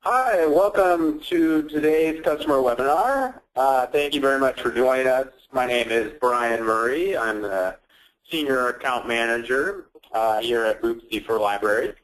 Hi, welcome to today's customer webinar. Thank you very much for joining us. My name is Bryan Murray. I'm the Senior Account Manager here at Boopsie for Libraries.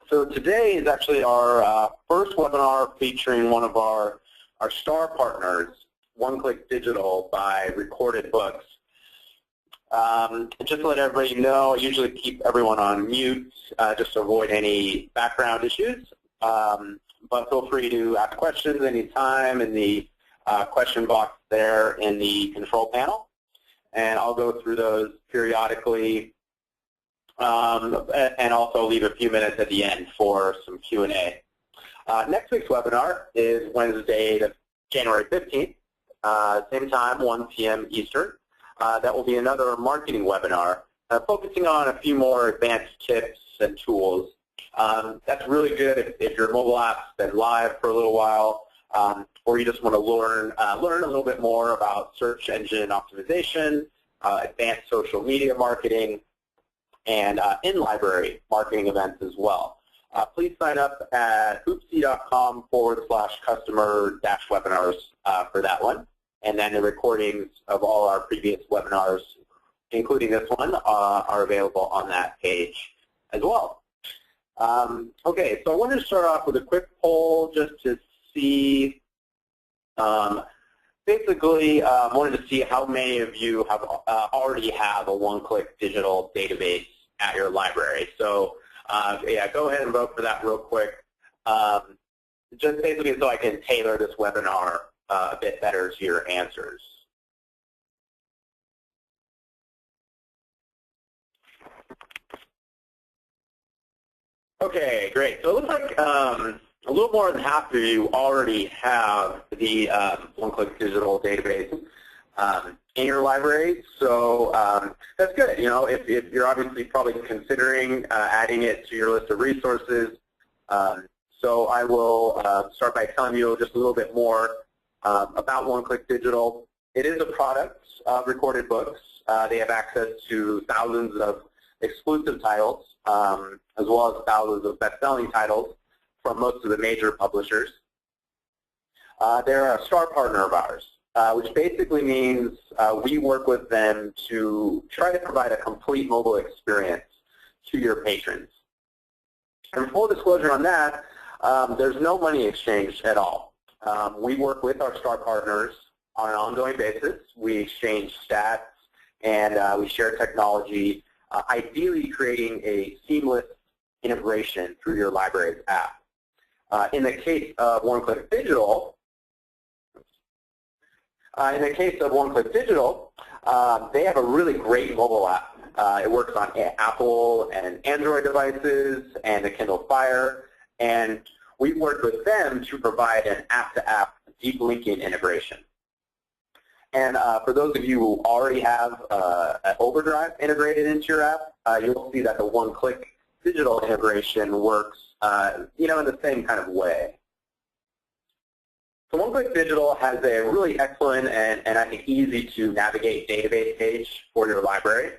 So today is actually our first webinar featuring one of our star partners, OneClickdigital by Recorded Books. Just to let everybody know, I usually keep everyone on mute just to avoid any background issues. But feel free to ask questions anytime in the question box there in the control panel. And I'll go through those periodically and also leave a few minutes at the end for some Q&A. Next week's webinar is Wednesday, January 15th, same time, 1 p.m. Eastern. That will be another marketing webinar focusing on a few more advanced tips and tools. That's really good if your mobile app's been live for a little while, or you just want to learn a little bit more about search engine optimization, advanced social media marketing, and in-library marketing events as well. Please sign up at boopsie.com/customer-webinars for that one. And then the recordings of all our previous webinars, including this one, are available on that page as well. Okay, so I wanted to start off with a quick poll just to see, basically, wanted to see how many of you have already have a OneClickdigital database at your library. So, yeah, go ahead and vote for that real quick. Just basically so I can tailor this webinar a bit better to your answers. Okay, great. So it looks like a little more than half of you already have the OneClickdigital database in your library. So that's good. You know, if you're obviously probably considering adding it to your list of resources. So I will start by telling you just a little bit more about OneClickdigital. It is a product of Recorded Books. They have access to thousands of exclusive titles, as well as thousands of best-selling titles from most of the major publishers. They're a star partner of ours, which basically means we work with them to try to provide a complete mobile experience to your patrons. And full disclosure on that, there's no money exchanged at all. We work with our star partners on an ongoing basis. We exchange stats and we share technology, ideally creating a seamless integration through your library's app. In the case of OneClickdigital, they have a really great mobile app. It works on Apple and Android devices and the Kindle Fire, and we worked with them to provide an app-to-app deep linking integration. And for those of you who already have an Overdrive integrated into your app, you'll see that the OneClickdigital integration works, you know, in the same kind of way. So OneClickdigital has a really excellent and I think easy to navigate database page for your library.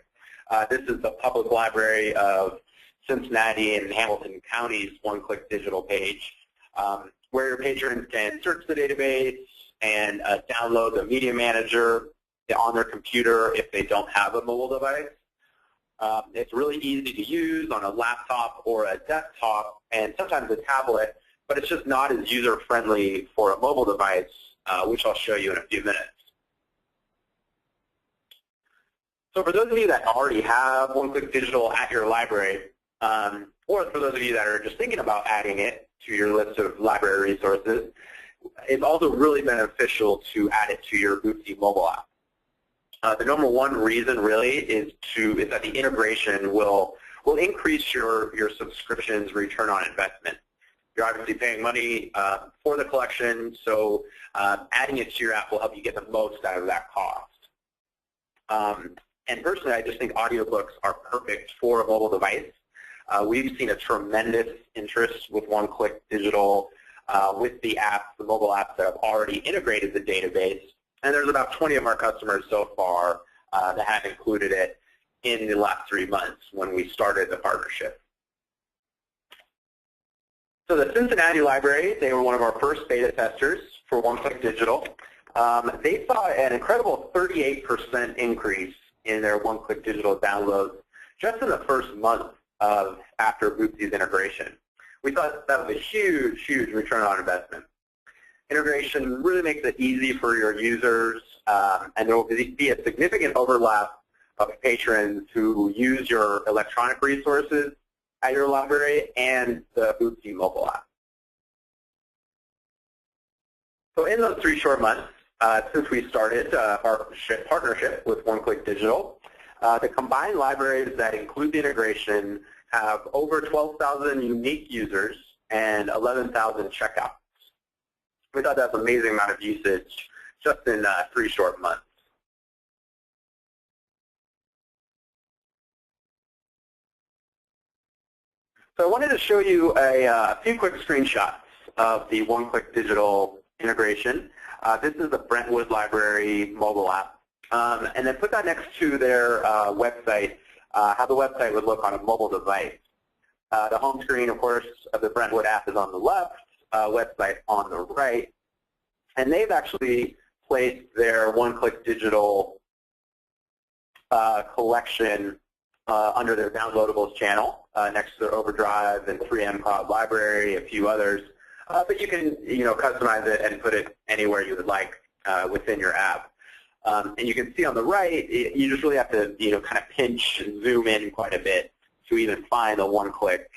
This is the public library of Cincinnati and Hamilton County's OneClickdigital page, where your patrons can search the database and download the media manager on their computer if they don't have a mobile device. It's really easy to use on a laptop or a desktop and sometimes a tablet, but it's just not as user-friendly for a mobile device, which I'll show you in a few minutes. So for those of you that already have OneClickdigital at your library, or for those of you that are just thinking about adding it to your list of library resources, it's also really beneficial to add it to your Boopsie mobile app. The number one reason really is that the integration will increase your subscription's return on investment. You're obviously paying money for the collection, so adding it to your app will help you get the most out of that cost. And personally, I just think audiobooks are perfect for a mobile device. We've seen a tremendous interest with OneClickdigital with the apps, the mobile apps that have already integrated the database. And there's about 20 of our customers so far that have included it in the last 3 months when we started the partnership. So the Cincinnati Library, they were one of our first beta testers for OneClickdigital. They saw an incredible 38% increase in their OneClickdigital downloads just in the first month after Boopsie's integration. We thought that was a huge, huge return on investment. Integration really makes it easy for your users, and there will be a significant overlap of patrons who use your electronic resources at your library and the Boopsie mobile app. So in those 3 short months, since we started our partnership with OneClickdigital, the combined libraries that include the integration have over 12,000 unique users and 11,000 checkouts. We thought that's an amazing amount of usage just in 3 short months. So I wanted to show you a few quick screenshots of the OneClickdigital integration. This is the Brentwood Library mobile app. And then put that next to their website, how the website would look on a mobile device. The home screen, of course, of the Brentwood app is on the left, website on the right. And they've actually placed their OneClickdigital collection under their downloadables channel next to their Overdrive and 3M Cloud Library, a few others. But you can customize it and put it anywhere you would like within your app. And you can see on the right, you just really have to kind of pinch and zoom in quite a bit to even find the one-click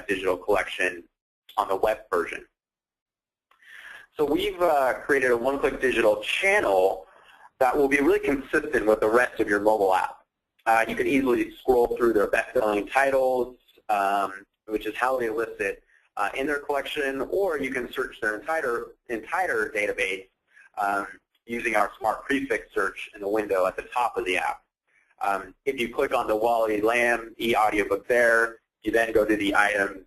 digital collection on the web version. So we've created a OneClickdigital channel that will be really consistent with the rest of your mobile app. You can easily scroll through their best-selling titles, which is how they list it in their collection, or you can search their entire database using our smart prefix search in the window at the top of the app. If you click on the Wally Lamb e-audiobook there, you then go to the item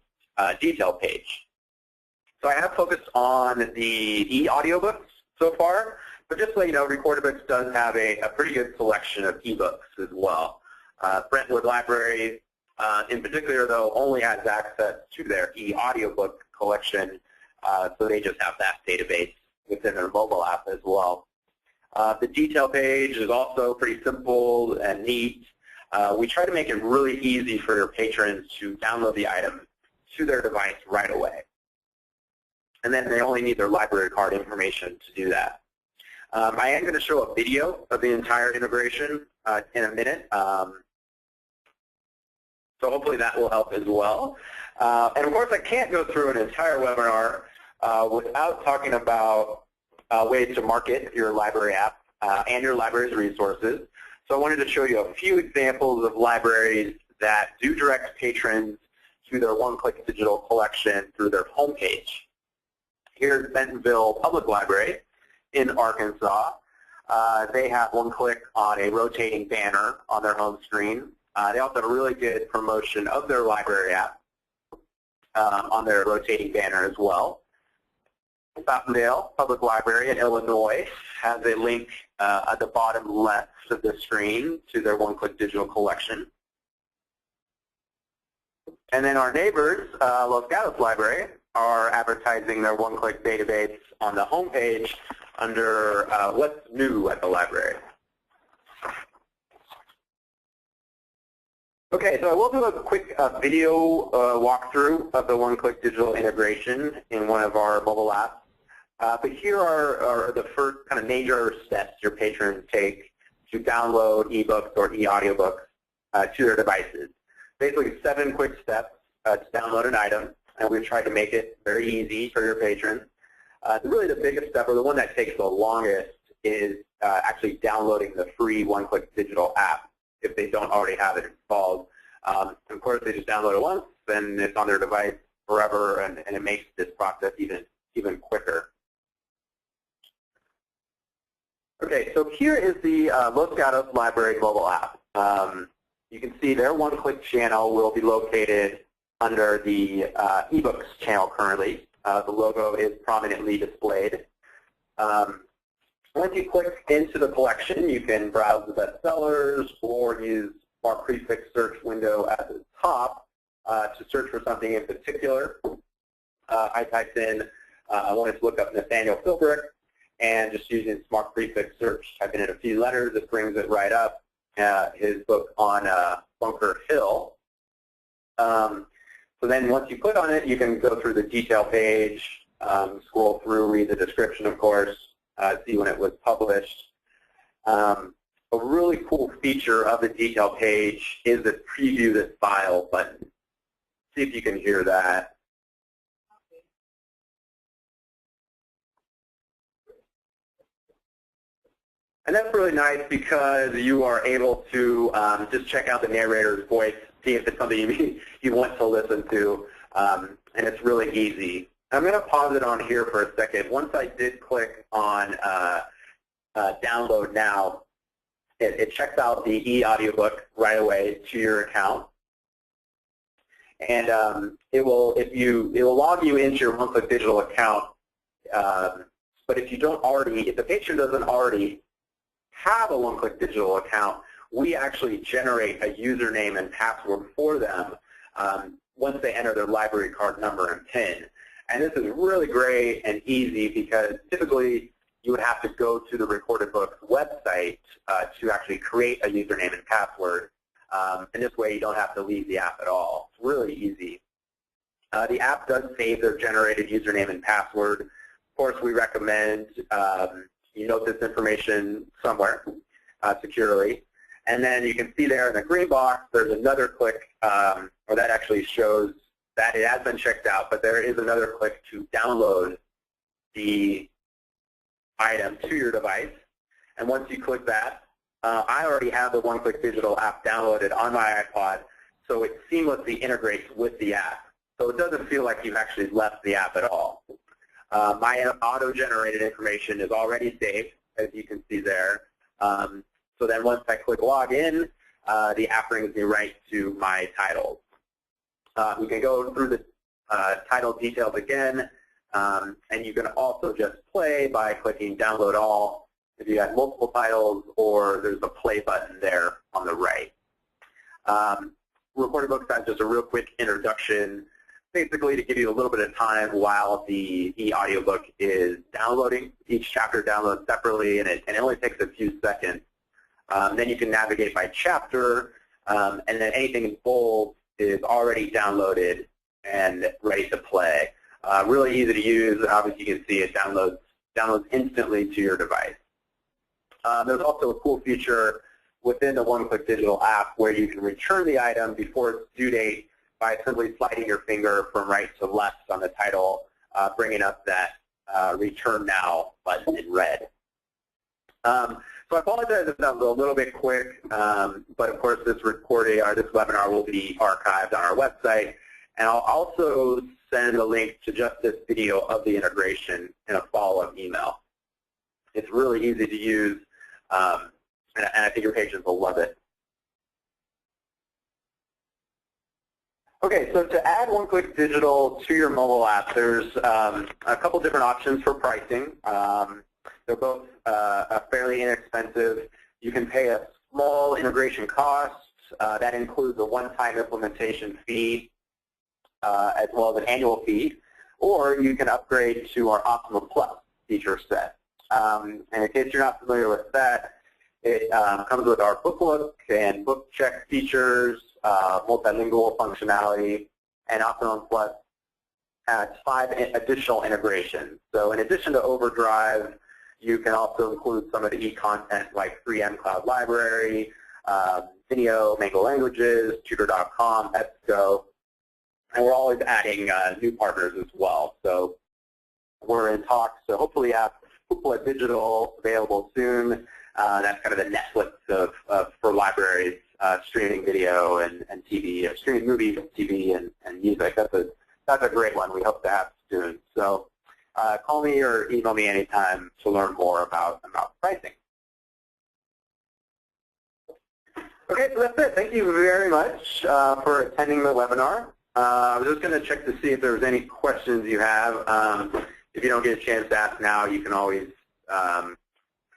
detail page. So I have focused on the e-audiobooks so far, but just so you know, OudioBooks does have a pretty good selection of ebooks as well. Brentwood Library, in particular, though, only has access to their e-audiobook collection, so they just have that database within their mobile app as well. The detail page is also pretty simple and neat. We try to make it really easy for your patrons to download the item to their device right away. And then they only need their library card information to do that. I am going to show a video of the entire integration in a minute. So hopefully that will help as well. And of course, I can't go through an entire webinar without talking about ways to market your library app and your library's resources. So I wanted to show you a few examples of libraries that do direct patrons to their OneClickdigital collection through their homepage. Here's Bentonville Public Library in Arkansas. They have OneClick on a rotating banner on their home screen. They also have a really good promotion of their library app on their rotating banner as well. Fountaindale Public Library in Illinois has a link at the bottom left of the screen to their OneClickdigital collection. And then our neighbors, Los Gatos Library, are advertising their OneClick database on the homepage under what's new at the library. Okay, so I will do a quick video walkthrough of the OneClickdigital integration in one of our mobile apps. But here are the first kind of major steps your patrons take to download ebooks or e-audiobooks to their devices. Basically 7 quick steps to download an item, and we've tried to make it very easy for your patrons. Really the biggest step, or the one that takes the longest, is actually downloading the free OneClickdigital app if they don't already have it installed. Of course, they just download it once, then it's on their device forever, and it makes this process even quicker. Okay, so here is the Los Gatos Library mobile app. You can see their OneClick channel will be located under the ebooks channel currently. The logo is prominently displayed. Once you click into the collection, you can browse the bestsellers or use our prefix search window at the top to search for something in particular. I typed in, I wanted to look up Nathaniel Philbrick, and just using smart prefix search, typing in a few letters, it brings it right up. His book on Bunker Hill. So then once you click on it, you can go through the detail page, scroll through, read the description, of course, see when it was published. A really cool feature of the detail page is the preview this file button. See if you can hear that. And that's really nice because you are able to just check out the narrator's voice, see if it's something you want to listen to, and it's really easy. I'm going to pause it on here for a second. Once I did click on download now, it checks out the e-audiobook right away to your account. And it will log you into your OneClickdigital account. But if you don't already, if the patron doesn't already have a OneClickdigital account, we actually generate a username and password for them once they enter their library card number and PIN. And this is really great and easy because typically you would have to go to the Recorded Books website to actually create a username and password. And this way you don't have to leave the app at all. It's really easy. The app does save their generated username and password. Of course, we recommend you note this information somewhere securely. And then you can see there in the green box, there's another click, or that actually shows that it has been checked out, but there is another click to download the item to your device. And once you click that, I already have the OneClickdigital app downloaded on my iPod, so it seamlessly integrates with the app. So it doesn't feel like you've actually left the app at all. My auto-generated information is already saved, as you can see there. So then once I click Login, the app brings me right to my titles. We can go through the title details again, and you can also just play by clicking Download All if you have multiple titles, or there's a play button there on the right. Recorded Books has just a real quick introduction, basically to give you a little bit of time while the e-audiobook is downloading. Each chapter downloads separately, and it only takes a few seconds. Then you can navigate by chapter, and then anything in bold is already downloaded and ready to play. Really easy to use. Obviously, you can see it downloads instantly to your device. There's also a cool feature within the OneClickdigital app where you can return the item before its due date by simply sliding your finger from right to left on the title, bringing up that Return Now button in red. So I apologize if that was a little bit quick, but of course this recording or this webinar will be archived on our website, and I'll also send a link to just this video of the integration in a follow-up email. It's really easy to use, and I think your patrons will love it. Okay, so to add OneClickdigital to your mobile app, there's a couple different options for pricing. They're both fairly inexpensive. You can pay a small integration cost. That includes a one-time implementation fee as well as an annual fee. Or you can upgrade to our Optimum Plus feature set. And in case you're not familiar with that, it comes with our book look and book check features, multilingual functionality, and Optimum Plus has 5 additional integrations. So in addition to Overdrive, you can also include some of the e-content like 3M Cloud Library, Video, Mango Languages, Tutor.com, EBSCO, and we're always adding new partners as well. So we're in talks to hopefully have Digital available soon. That's kind of the Netflix for libraries, streaming video and TV, streaming movies, TV, and music. That's a great one. We hope to have soon. So call me or email me anytime to learn more about pricing. Okay, so that's it. Thank you very much for attending the webinar. I was just going to check to see if there was any questions you have. If you don't get a chance to ask now, you can always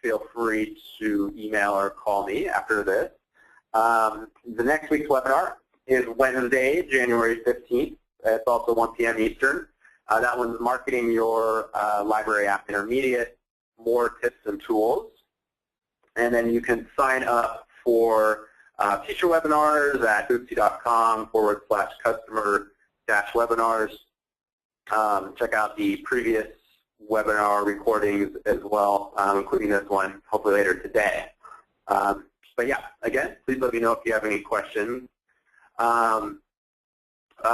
feel free to email or call me after this. The next week's webinar is Wednesday, January 15th. It's also 1 p.m. Eastern. That one's marketing your library app intermediate, more tips and tools. And then you can sign up for future webinars at boopsie.com/customer-webinars. Check out the previous webinar recordings as well, including this one, hopefully later today. But yeah, again, please let me know if you have any questions.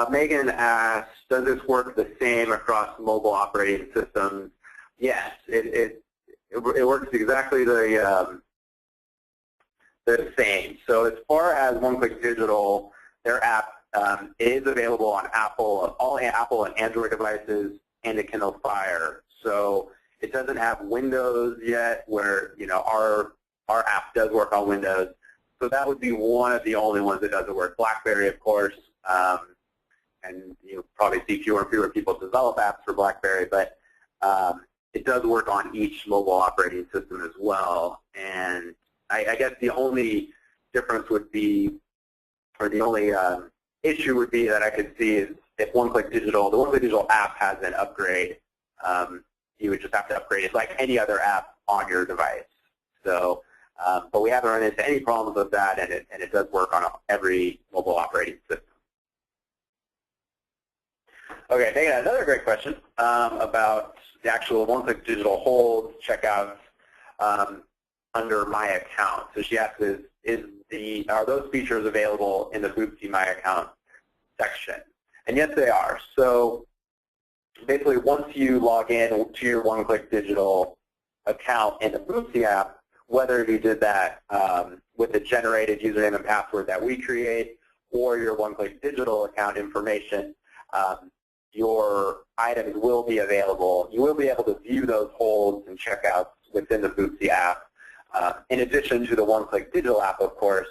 Megan asked, does this work the same across mobile operating systems? Yes, it works exactly the same. So as far as OneClickdigital, their app is available on all Apple and Android devices and a Kindle Fire. So it doesn't have Windows yet, where our app does work on Windows. So that would be one of the only ones that doesn't work. BlackBerry, of course, and you'll probably see fewer and fewer people develop apps for BlackBerry, but it does work on each mobile operating system as well. And I guess the only difference would be, or the only issue would be that I could see is if the OneClickdigital app has an upgrade, you would just have to upgrade it like any other app on your device. So, but we haven't run into any problems with that, and it does work on every mobile operating system. Okay, Megan, another great question about the actual OneClickdigital holds checkouts under My Account. So she asks, are those features available in the Boopsie My Account section? And yes, they are. So basically, once you log in to your OneClickdigital account in the Boopsie app, whether you did that with the generated username and password that we create, or your OneClickdigital account information, your items will be available. You will be able to view those holds and checkouts within the Boopsie app. In addition to the OneClickdigital app, of course,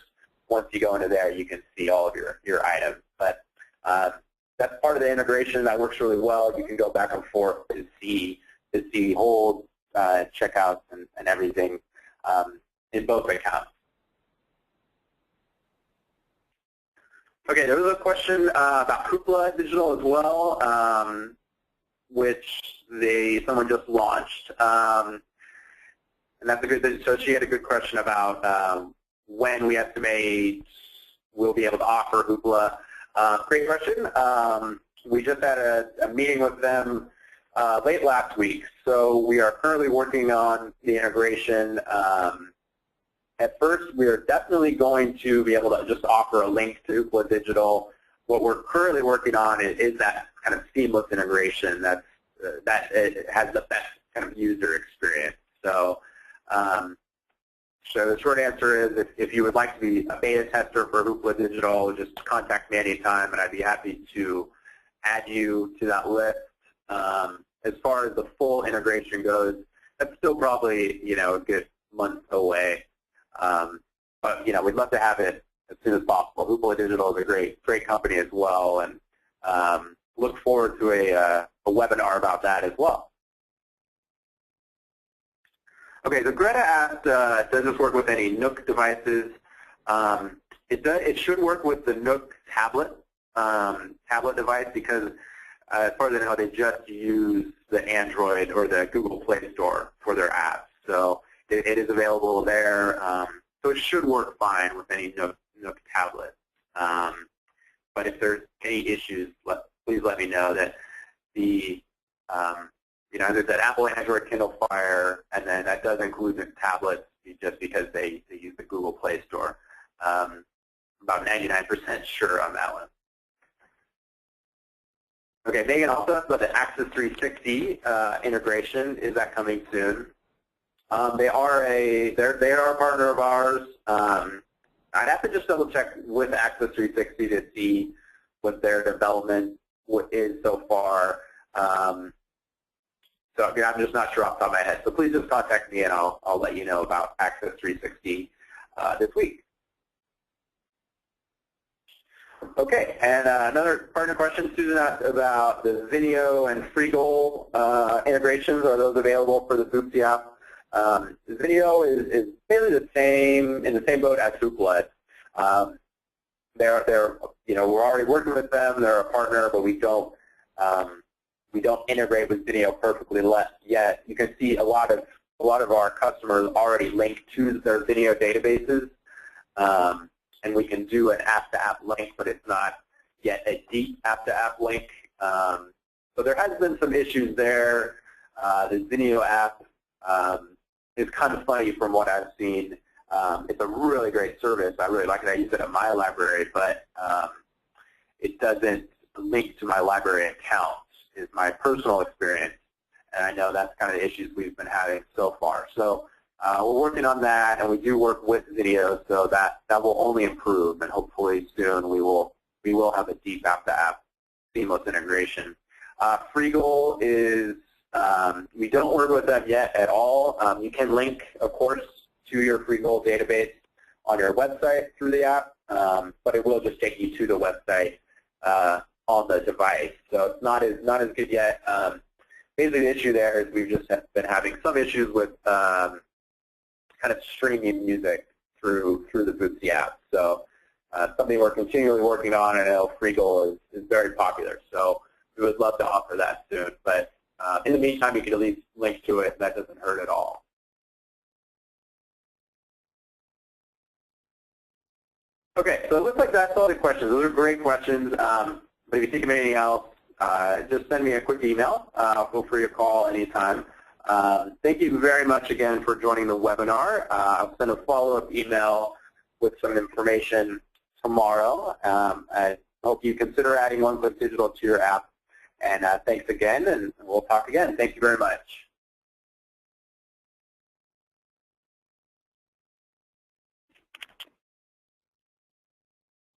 once you go into there, you can see all of your items. But that's part of the integration that works really well. You can go back and forth to see holds, checkouts, and everything in both accounts. Okay, there was a question about Hoopla Digital as well, which someone just launched. And that's a good thing. So she had a good question about when we estimate we'll be able to offer Hoopla. Great question. We just had a meeting with them late last week. So we are currently working on the integration. At first, we are definitely going to be able to just offer a link to Hoopla Digital. What we're currently working on is that kind of seamless integration that it has the best kind of user experience. So, so the short answer is if you would like to be a beta tester for Hoopla Digital, just contact me anytime, and I'd be happy to add you to that list. As far as the full integration goes, that's still probably a good month away. But we'd love to have it as soon as possible. Hoopla Digital is a great company as well, and look forward to a webinar about that as well. Okay, so Greta asked, does this work with any Nook devices? It should work with the Nook tablet device because, as far as I know, they just use the Android or the Google Play Store for their apps. So it is available there. So it should work fine with any Nook tablet. But if there's any issues, please let me know. That the as I said, Apple, Android, Kindle Fire, and then that does include the tablets just because they use the Google Play Store. About 99% sure on that one. Okay, Megan also asked about the Access 360 integration. Is that coming soon? They are a partner of ours. I'd have to just double check with Access 360 to see what their development is so far. So I'm just not sure off the top of my head. So please just contact me and I'll let you know about Access 360 this week. Okay, and another partner question, Susan asked about the Zinio and FreeGoal integrations. Are those available for the Boopsie app? Zinio is basically the same, in the same boat as Hoopla. We're already working with them. They're a partner, but we don't we don't integrate with video perfectly yet. You can see a lot of our customers already link to their video databases, and we can do an app-to-app link, but it's not yet a deep app-to-app link. So there has been some issues there. The Zinio app is kind of funny from what I've seen. It's a really great service. I really like it. I use it in my library, but it doesn't link to my library account, is my personal experience. And I know that's kind of the issues we've been having so far. So we're working on that, and we do work with video, so that will only improve, and hopefully soon we will have a deep app-to-app seamless integration. Freegal is, we don't work with them yet at all. You can link, of course, to your Freegal database on your website through the app, but it will just take you to the website on the device. So it's not as good yet. Basically, the issue there is we've just been having some issues with kind of streaming music through the Boopsie app. So something we're continually working on, and I know Freegal is very popular. So we would love to offer that soon. But in the meantime, you can at least link to it. That doesn't hurt at all. Okay, so it looks like that's all the questions. Those are great questions. But if you think of anything else, just send me a quick email. Feel free to call anytime. Thank you very much again for joining the webinar. I'll send a follow-up email with some information tomorrow. I hope you consider adding OneClickdigital to your app. And thanks again, and we'll talk again. Thank you very much.